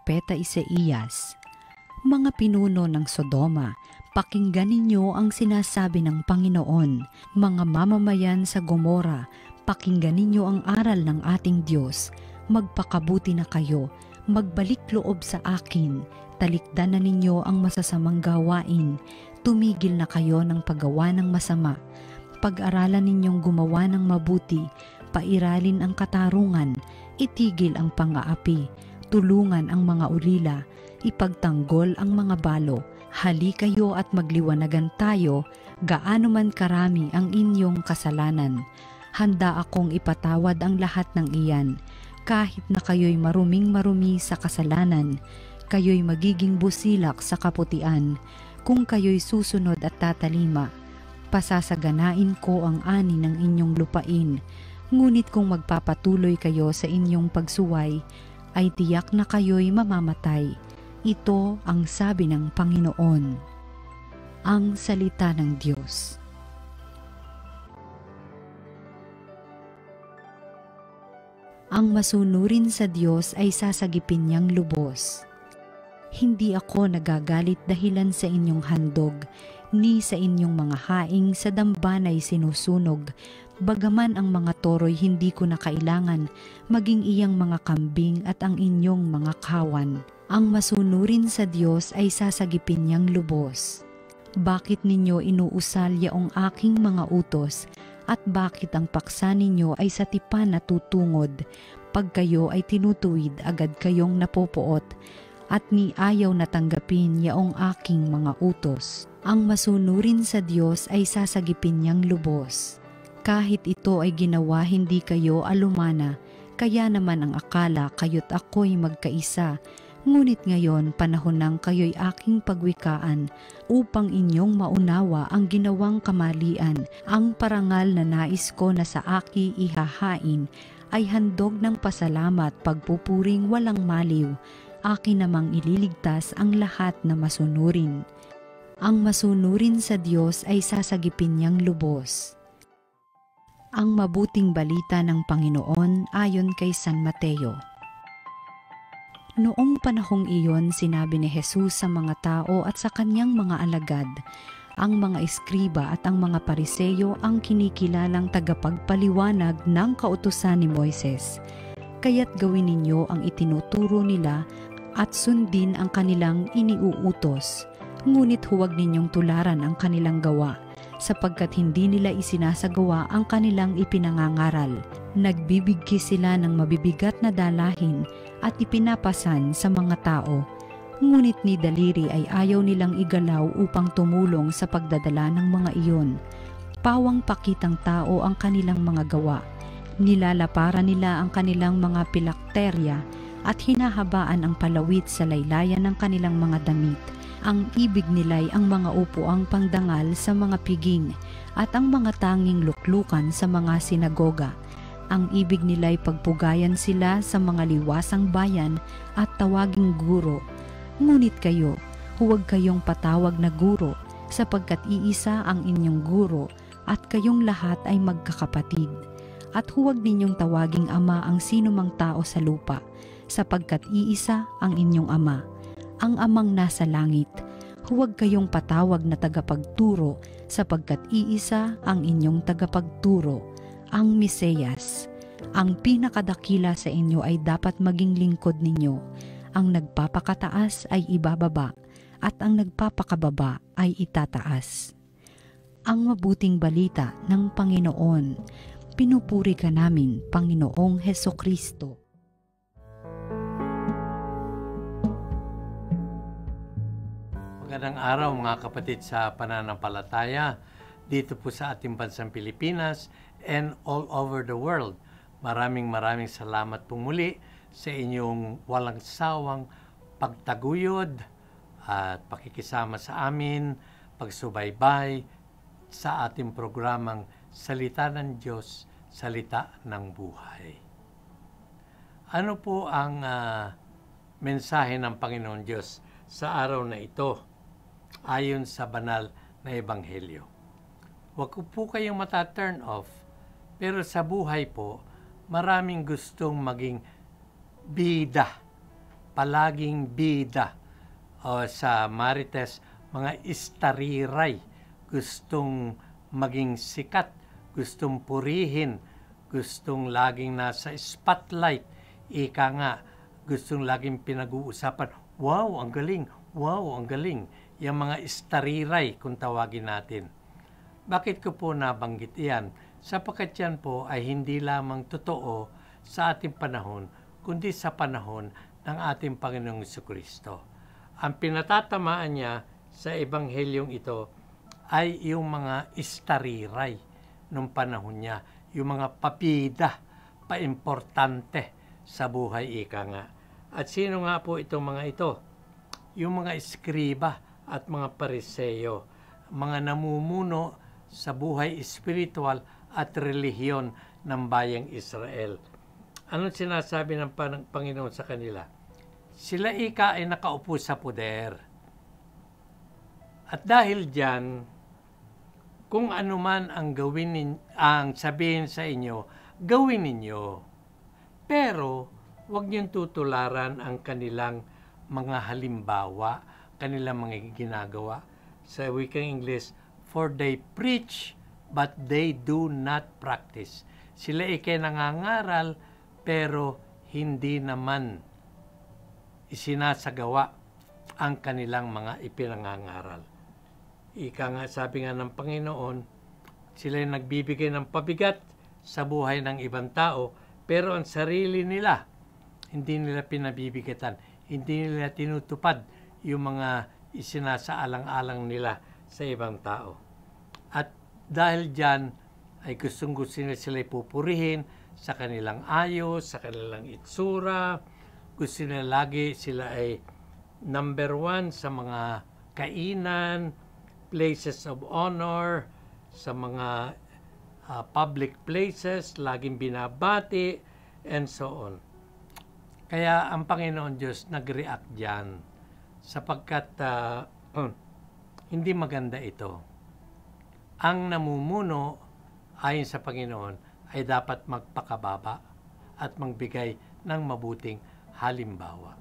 propeta Isaías, "Mga pinuno ng Sodoma, pakinggan ninyo ang sinasabi ng Panginoon. Mga mamamayan sa Gomora, pakinggan ninyo ang aral ng ating Diyos. Magpakabuti na kayo, magbalik loob sa akin, talikdan na ninyo ang masasamang gawain. Tumigil na kayo ng paggawa ng masama. Pag-aralan ninyong gumawa ng mabuti, pairalin ang katarungan, itigil ang pang-aapi, tulungan ang mga ulila, ipagtanggol ang mga balo. Hali kayo at magliwanagan tayo, gaano man karami ang inyong kasalanan. Handa akong ipatawad ang lahat ng iyan. Kahit na kayo'y maruming-marumi sa kasalanan, kayo'y magiging busilak sa kaputian. Kung kayo'y susunod at tatalima, pasasaganain ko ang ani ng inyong lupain. Ngunit kung magpapatuloy kayo sa inyong pagsuway, ay tiyak na kayo'y mamamatay. Ito ang sabi ng Panginoon." Ang salita ng Diyos. Ang masunurin sa Diyos ay sasagipin niyang lubos. Hindi ako nagagalit dahilan sa inyong handog, ni sa inyong mga haing sa dambanay sinusunog. Bagaman ang mga toro'y hindi ko na kailangan, maging iyang mga kambing at ang inyong mga kawan. Ang masunurin sa Diyos ay sasagipin niyang lubos. Bakit ninyo inuusal yaong aking mga utos, at bakit ang paksa ninyo ay sa tipan natutungod? Pag kayo ay tinutuwid, agad kayong napopoot, at ni ayaw natanggapin yaong aking mga utos. Ang masunurin sa Diyos ay sasagipin niyang lubos. Kahit ito ay ginawa hindi kayo alumana, kaya naman ang akala kayo't ako'y magkaisa. Ngunit ngayon panahon nang kayo'y aking pagwikaan upang inyong maunawa ang ginawang kamalian. Ang parangal na nais ko na sa aki ihahain ay handog ng pasalamat, pagpupuring walang maliw. Akin namang ililigtas ang lahat na masunurin. Ang masunurin sa Diyos ay sasagipin niyang lubos. Ang mabuting balita ng Panginoon ayon kay San Mateo. Noong panahong iyon, sinabi ni Jesus sa mga tao at sa kanyang mga alagad, ang mga eskriba at ang mga pariseyo ang kinikilalang tagapagpaliwanag ng kautusan ni Moises. Kaya't gawin ninyo ang itinuturo nila at sundin ang kanilang iniuutos. Ngunit huwag ninyong tularan ang kanilang gawa, sapagkat hindi nila isinasagawa ang kanilang ipinangangaral. Nagbibigki sila ng mabibigat na dalahin at ipinapasan sa mga tao. Ngunit ni daliri ay ayaw nilang igalaw upang tumulong sa pagdadala ng mga iyon. Pawang pakitang tao ang kanilang mga gawa. Nilalaparan nila ang kanilang mga pilakterya at hinahabaan ang palawit sa laylayan ng kanilang mga damit. Ang ibig nila'y ang mga upuang pangdangal sa mga piging at ang mga tanging luklukan sa mga sinagoga. Ang ibig nila'y pagpugayan sila sa mga liwasang bayan at tawaging guro. Ngunit kayo, huwag kayong patawag na guro, sapagkat iisa ang inyong guro at kayong lahat ay magkakapatid. At huwag ninyong tawaging ama ang sinumang tao sa lupa, sapagkat iisa ang inyong ama, ang amang nasa langit. Huwag kayong patawag na tagapagturo, sapagkat iisa ang inyong tagapagturo, ang Mesiyas. Ang pinakadakila sa inyo ay dapat maging lingkod ninyo. Ang nagpapakataas ay ibababa, at ang nagpapakababa ay itataas. Ang mabuting balita ng Panginoon. Pinupuri ka namin, Panginoong Hesukristo. Magandang araw mga kapatid sa pananampalataya dito po sa ating bansang Pilipinas and all over the world. Maraming salamat po muli sa inyong walang sawang pagtaguyod at pakikisama sa amin, pagsubaybay sa ating programang Salita ng Diyos, Salita ng Buhay. Ano po ang mensahe ng Panginoon Diyos sa araw na ito ayon sa banal na Ebanghelyo? Huwag po kayong mata-turn off, pero sa buhay po, maraming gustong maging bida. palaging bida o sa Marites, mga istariray, gustong maging sikat, gustong purihin, gustong laging nasa spotlight, ika nga, gustong laging pinag-uusapan, wow, ang galing, wow, ang galing. Yung mga istariray, kung tawagin natin. Bakit ko po nabanggit yan? Sapagkat yan po ay hindi lamang totoo sa ating panahon, kundi sa panahon ng ating Panginoong Jesucristo. Ang pinatatamaan niya sa ebanghelyong ito ay yung mga istariray nung panahon niya, yung mga papida, paimportante sa buhay, ika nga. At sino nga po itong mga ito? Yung mga eskriba at mga pariseyo, mga namumuno sa buhay espiritual at relihiyon ng bayang Israel. Anong sinasabi ng Panginoon sa kanila? Sila ika ay nakaupo sa poder. At dahil diyan, kung ano man ang ang sabihin sa inyo, gawin ninyo. Pero huwag niyong tutularan ang kanilang mga halimbawa, kanilang mga ginagawa. Sa wikang English, for they preach, but they do not practice. Sila ikay nangangaral, pero hindi naman isinasagawa ang kanilang mga ipinangangaral. Ika nga, sabi nga ng Panginoon, sila ay nagbibigay ng pabigat sa buhay ng ibang tao, pero ang sarili nila, hindi nila pinabibigatan, hindi nila tinutupad yung mga isinasaalang-alang nila sa ibang tao. At dahil dyan, ay gustong-gusto nila sila pupurihin sa kanilang ayos, sa kanilang itsura. Gusto nila lagi sila ay number 1 sa mga kainan, places of honor, sa mga public places, laging binabati, and so on. Kaya ang Panginoon Diyos nag-react dyan sapagkat hindi maganda ito. Ang namumuno ayon sa Panginoon ay dapat magpakababa at magbigay ng mabuting halimbawa.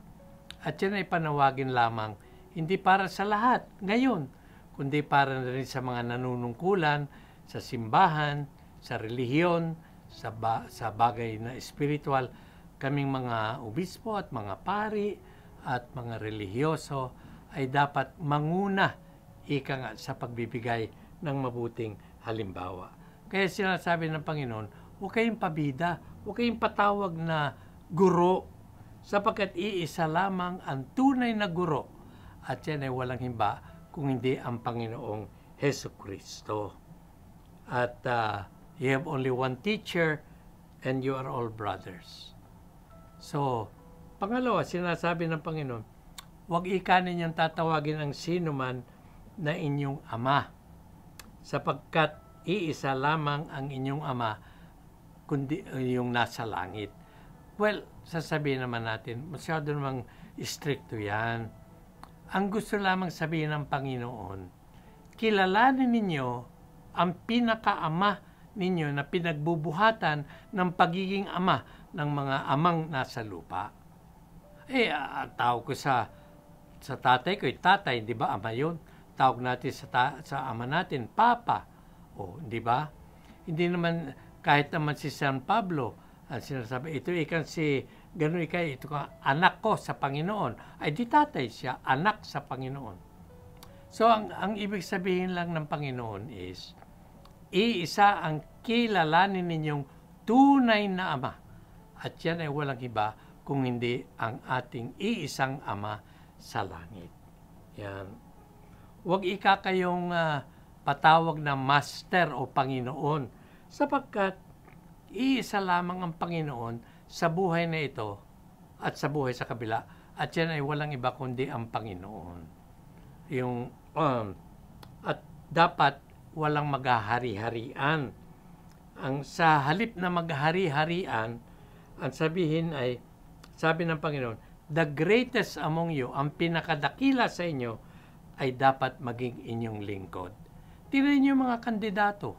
At yan ay panawagin lamang hindi para sa lahat ngayon, kundi para na rin sa mga nanunungkulan sa simbahan, sa relihiyon, sa bagay na espiritual. Kaming mga obispo at mga pari at mga relihiyoso ay dapat manguna ika nga sa pagbibigay ng mabuting halimbawa. Kaya sinasabi ng Panginoon, huwag kayong pabida, huwag kayong patawag na guro, sapagkat iisa lamang ang tunay na guro, at yan ay walang himba kung hindi ang Panginoong Jesucristo. At you have only one teacher and you are all brothers. So, pangalawa, sinasabi ng Panginoon, huwag ika ninyong tatawagin ang sino man na inyong ama, sapagkat iisa lamang ang inyong ama, kundi yung nasa langit. Well, sasabihin naman natin, masyado namang stricto yan. Ang gusto lamang sabihin ng Panginoon, kilalanin ninyo ang pinakaama ninyo na pinagbubuhatan ng pagiging ama ng mga amang nasa lupa. Tawag ko sa tatay ko, tatay, di ba, ama yun? Tawag natin sa ama natin, papa. Di ba? Hindi naman, kahit naman si San Pablo, sinasabi, ito ikan si, gano'n ikay, ito ka, anak ko sa Panginoon. Ay di tatay siya, anak sa Panginoon. So, ang ibig sabihin lang ng Panginoon is, iisa ang kilalanin ninyong tunay na ama. At yan ay walang iba kung hindi ang ating iisang ama sa langit. Yan. Huwag ika kayong patawag na master o Panginoon, sapagkat iisa lamang ang Panginoon sa buhay na ito at sa buhay sa kabila. At yan ay walang iba kundi ang Panginoon. At dapat walang maghahari-harian. Sa halip na maghari-harian, ang sabihin ay, sabi ng Panginoon, the greatest among you, ang pinakadakila sa inyo, ay dapat maging inyong lingkod. Tingnan niyo mga kandidato.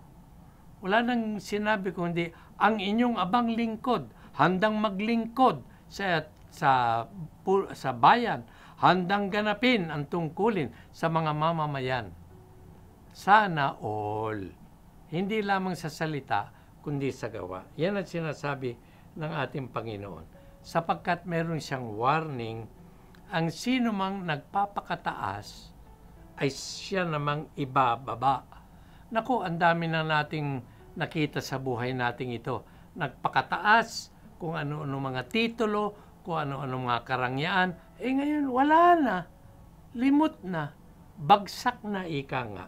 Wala nang sinabi kundi ang inyong abang lingkod, handang maglingkod sa sa bayan, handang ganapin ang tungkulin sa mga mamamayan. Sana all. Hindi lamang sa salita, kundi sa gawa. Yan ang sinasabi ng ating Panginoon. Sapagkat meron siyang warning, ang sino mang nagpapakataas ay siya namang ibababa. Naku, ang dami na nating nakita sa buhay nating ito. Nagpakataas, kung ano-ano mga titulo, kung ano-ano mga karangyaan. Ngayon, wala na. Limot na. Bagsak na, ika nga.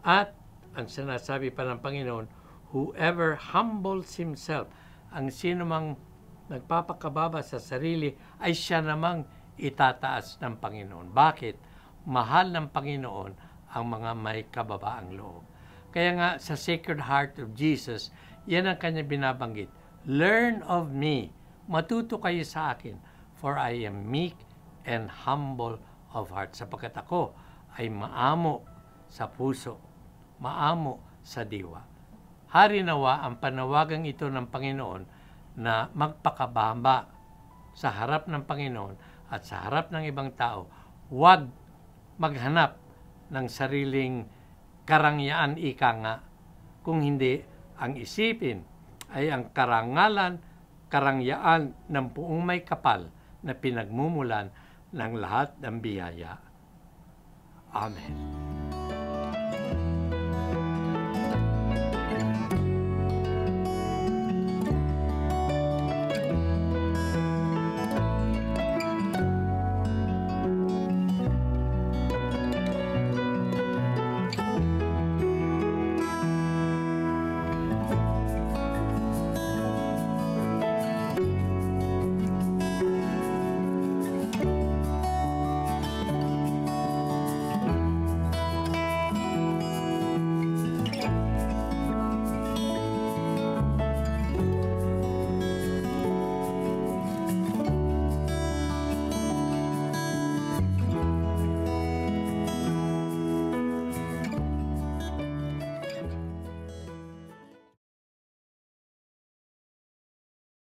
At, ang sinasabi pa ng Panginoon, whoever humbles himself, ang sino mang nagpapakababa sa sarili, ay siya namang itataas ng Panginoon. Bakit? Mahal ng Panginoon ang mga may kababaang loob. Kaya nga, sa Sacred Heart of Jesus, yan ang kanya binabanggit. Learn of me. Matuto kayo sa akin, for I am meek and humble of heart. Sapagkat ako ay maamo sa puso, maamo sa diwa. Hari nawa ang panawagang ito ng Panginoon na magpakababa sa harap ng Panginoon at sa harap ng ibang tao. Huwag maghanap ng sariling karangyaan, ika nga, kung hindi ang isipin ay ang karangyaan ng buong may kapal na pinagmumulan ng lahat ng biyaya. Amen.